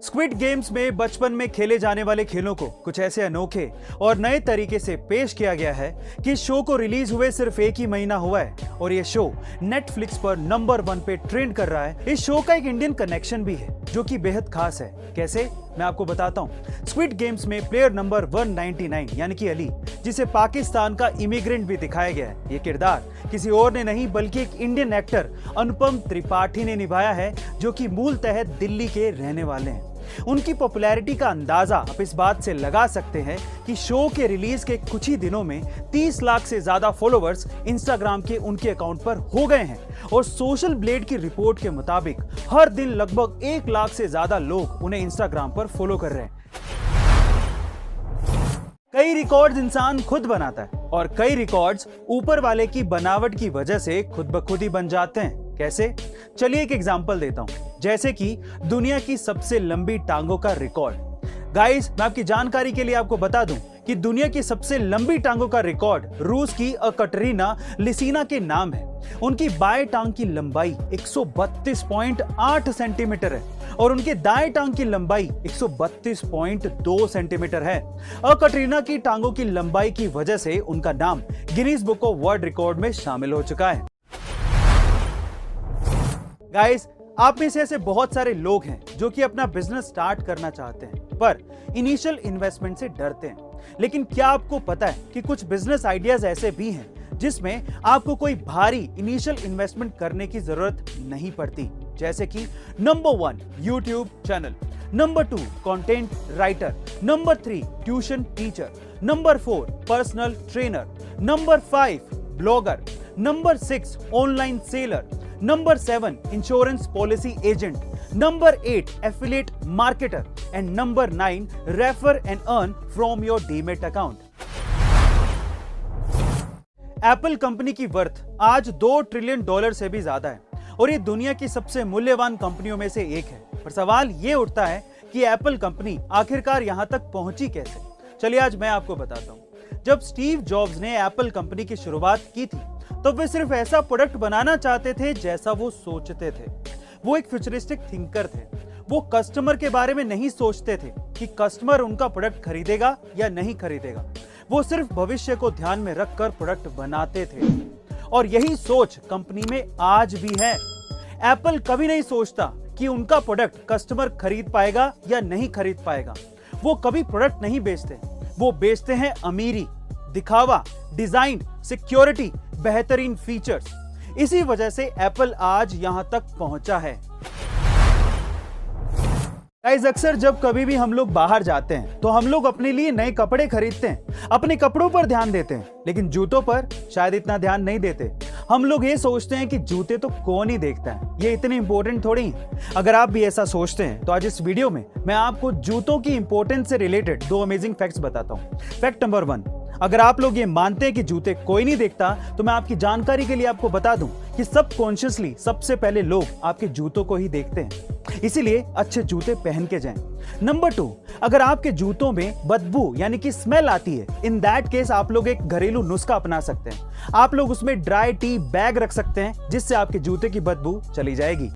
Squid games में बचपन में खेले जाने वाले खेलों को कुछ ऐसे अनोखे और नए तरीके से पेश किया गया है कि शो को रिलीज हुए सिर्फ एक ही महीना हुआ है और ये शो नेटफ्लिक्स पर नंबर 1 पे ट्रेंड कर रहा है। इस शो का एक इंडियन कनेक्शन भी है जो कि बेहद खास है। कैसे, मैं आपको बताता हूँ। स्क्विड गेम्स में प्लेयर नंबर 199 यानी कि अली, जिसे पाकिस्तान का इमिग्रेंट भी दिखाया गया है, ये किरदार किसी और ने नहीं बल्कि एक इंडियन एक्टर अनुपम त्रिपाठी ने निभाया है, जो कि मूलतः दिल्ली के रहने वाले हैं। उनकी पॉपुलैरिटी का अंदाजा आप इस बात से लगा सकते हैं कि शो के रिलीज के कुछ ही दिनों में 30 लाख से ज्यादा फॉलोअर्स इंस्टाग्राम के उनके अकाउंट पर हो गए हैं और सोशल ब्लेड की रिपोर्ट के मुताबिक हर दिन लगभग 1 लाख से ज्यादा लोग उन्हें इंस्टाग्राम पर फॉलो कर रहे हैं। कई रिकॉर्ड्स इंसान खुद बनाता है और कई रिकॉर्ड्स ऊपर वाले की बनावट की वजह से खुद ब खुद ही बन जाते हैं। कैसे? चलिए एक एग्जांपल देता हूं, जैसे कि दुनिया की सबसे लंबी टांगों का रिकॉर्ड। गाइस, मैं आपकी जानकारी के लिए आपको बता दूं कि दुनिया की सबसे लंबी टांगों का रिकॉर्ड रूस की अकटरीना लिसिना के नाम है। उनकी बाएं टांग की लंबाई 132.8 सेंटीमीटर है और उनके दाएं टांग की लंबाई 132.2 सेंटीमीटर है। अकटरीना की टांगों की लंबाई की वजह से उनका नाम Guinness book of world record में शामिल हो चुका है। गाइस, आप में से ऐसे बहुत सारे लोग हैं जो कि अपना बिजनेस स्टार्ट करना चाहते हैं पर इनिशियल इन्वेस्टमेंट से डरते हैं। लेकिन क्या आपको पता है कि कुछ बिजनेस आइडियाज ऐसे भी हैं जिसमें आपको कोई भारी इनिशियल इन्वेस्टमेंट करने की जरूरत नहीं पड़ती, जैसे कि number 1 YouTube channel, number 2 content writer, number 3 tuition teacher, number 4 personal trainer, number 5 blogger, number 6 online seller, number 7 insurance policy agent, number 8 affiliate marketer and number 9 refer and earn from your demat account. Apple company की worth आज $2 trillion से भी ज्यादा है और ये दुनिया की सबसे मूल्यवान कंपनियों में से एक है। पर सवाल ये उठता है कि एप्पल कंपनी आखिरकार यहां तक पहुंची कैसे? चलिए आज मैं आपको बताता हूं। जब स्टीव जॉब्स ने एप्पल कंपनी की शुरुआत की थी तो वे सिर्फ ऐसा प्रोडक्ट बनाना चाहते थे जैसा वो सोचते थे। वो एक फ्यूचरिस्टिक थिंकर थे। वो कस्टमर के बारे में नहीं सोचते थे कि कस्टमर उनका प्रोडक्ट खरीदेगा या नहीं खरीदेगा। वो सिर्फ भविष्य को ध्यान में रखकर प्रोडक्ट बनाते थे और यही सोच कंपनी में आज भी है। एप्पल कभी नहीं सोचता कि उनका प्रोडक्ट कस्टमर खरीद पाएगा या नहीं खरीद पाएगा। वो कभी प्रोडक्ट नहीं बेचते, वो बेचते हैं अमीरी, दिखावा, डिजाइन, सिक्योरिटी, बेहतरीन फीचर्स। इसी वजह से एप्पल आज यहां तक पहुंचा है। गाइस, अक्सर जब कभी भी हम लोग बाहर जाते हैं तो हम लोग अपने लिए नए कपड़े खरीदते हैं, अपने कपड़ों पर ध्यान देते हैं, लेकिन जूतों पर शायद इतना ध्यान नहीं देते। हम लोग ये सोचते हैं कि जूते तो कौन ही देखता है, ये इतने इंपॉर्टेंट थोड़ी हैं। अगर आप भी ऐसा सोचते हैं तो आज इस वीडियो में मैं आपको जूतों की इंपॉर्टेंस से रिलेटेड 2 अमेजिंग फैक्ट्स बताता हूं। फैक्ट नंबर 1, अगर आप लोग ये मानते हैं कि जूते कोई नहीं देखता तो मैं आपकी जानकारी के लिए आपको बता दूं कि सबकॉन्शियसली सबसे पहले लोग आपके जूतों को ही देखते हैं, इसीलिए अच्छे जूते पहन के जाएं। नंबर 2, अगर आपके जूतों में बदबू यानी कि स्मेल आती है, इन दैट केस आप लोग एक घरेलू नुस्खा अपना सकते हैं। आप लोग उसमें ड्राई टी बैग रख सकते हैं जिससे आपके जूते की बदबू चली जाएगी।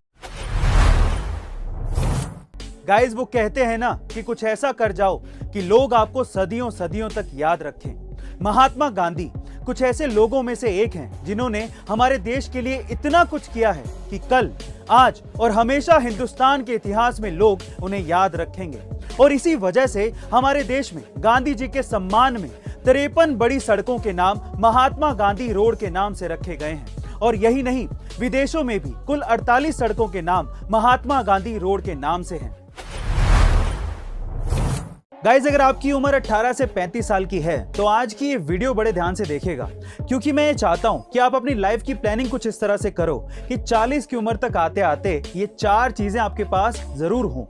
गाइस, वो कहते हैं ना कि कुछ ऐसा कर जाओ कि लोग आपको सदियों सदियों तक याद रखें। महात्मा गांधी कुछ ऐसे लोगों में से एक हैं जिन्होंने हमारे देश के लिए इतना कुछ किया है कि कल, आज और हमेशा हिंदुस्तान के इतिहास में लोग उन्हें याद रखेंगे। और इसी वजह से हमारे देश में गांधी जी के सम्मान में 53 बड़ी सड़कों के नाम महात्मा गांधी रोड के नाम से रखे गए हैं। और यही नहीं, विदेशों में भी कुल 48 सड़कों के नाम महात्मा गांधी रोड के नाम से हैं। गाइस, अगर आपकी उम्र 18 से 35 साल की है तो आज की ये वीडियो बड़े ध्यान से देखिएगा, क्योंकि मैं ये चाहता हूं कि आप अपनी लाइफ की प्लानिंग कुछ इस तरह से करो कि 40 की उम्र तक आते आते ये 4 चीजें आपके पास जरूर हों।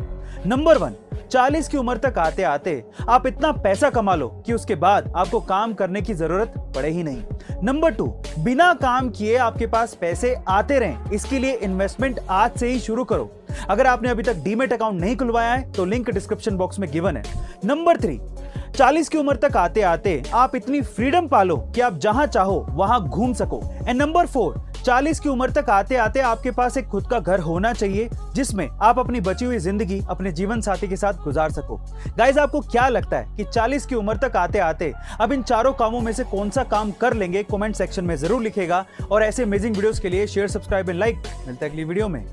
नंबर 1, 40 की उम्र तक आते आते आप इतना पैसा कमा लो कि उसके बाद आपको काम करने की जरूरत पड़े ही नहीं। नंबर 2, बिना काम किए आपके पास पैसे आते रहें, इसके लिए इन्वेस्टमेंट आज से ही शुरू करो। अगर आपने अभी तक डीमेट अकाउंट नहीं खुलवाया है तो लिंक डिस्क्रिप्शन बॉक्स में गिवन है। नंबर 3, 40 की उम्र तक आते आते आप इतनी फ्रीडम पालो कि आप जहां चाहो वहां घूम सको। एंड नंबर 4, 40 की उम्र तक आते आते आपके पास एक खुद का घर होना चाहिए जिसमें आप अपनी बची हुई जिंदगी अपने जीवन साथी के साथ गुजार सको। गाइस, आपको क्या लगता है कि 40 की उम्र तक आते आते अब इन चारों कामों में से कौन सा काम कर लेंगे? कमेंट सेक्शन में जरूर लिखेगा और ऐसे अमेजिंग वीडियोस के लिए शेयर, सब्सक्राइब एंड लाइक। मिलते हैं अगली वीडियो में।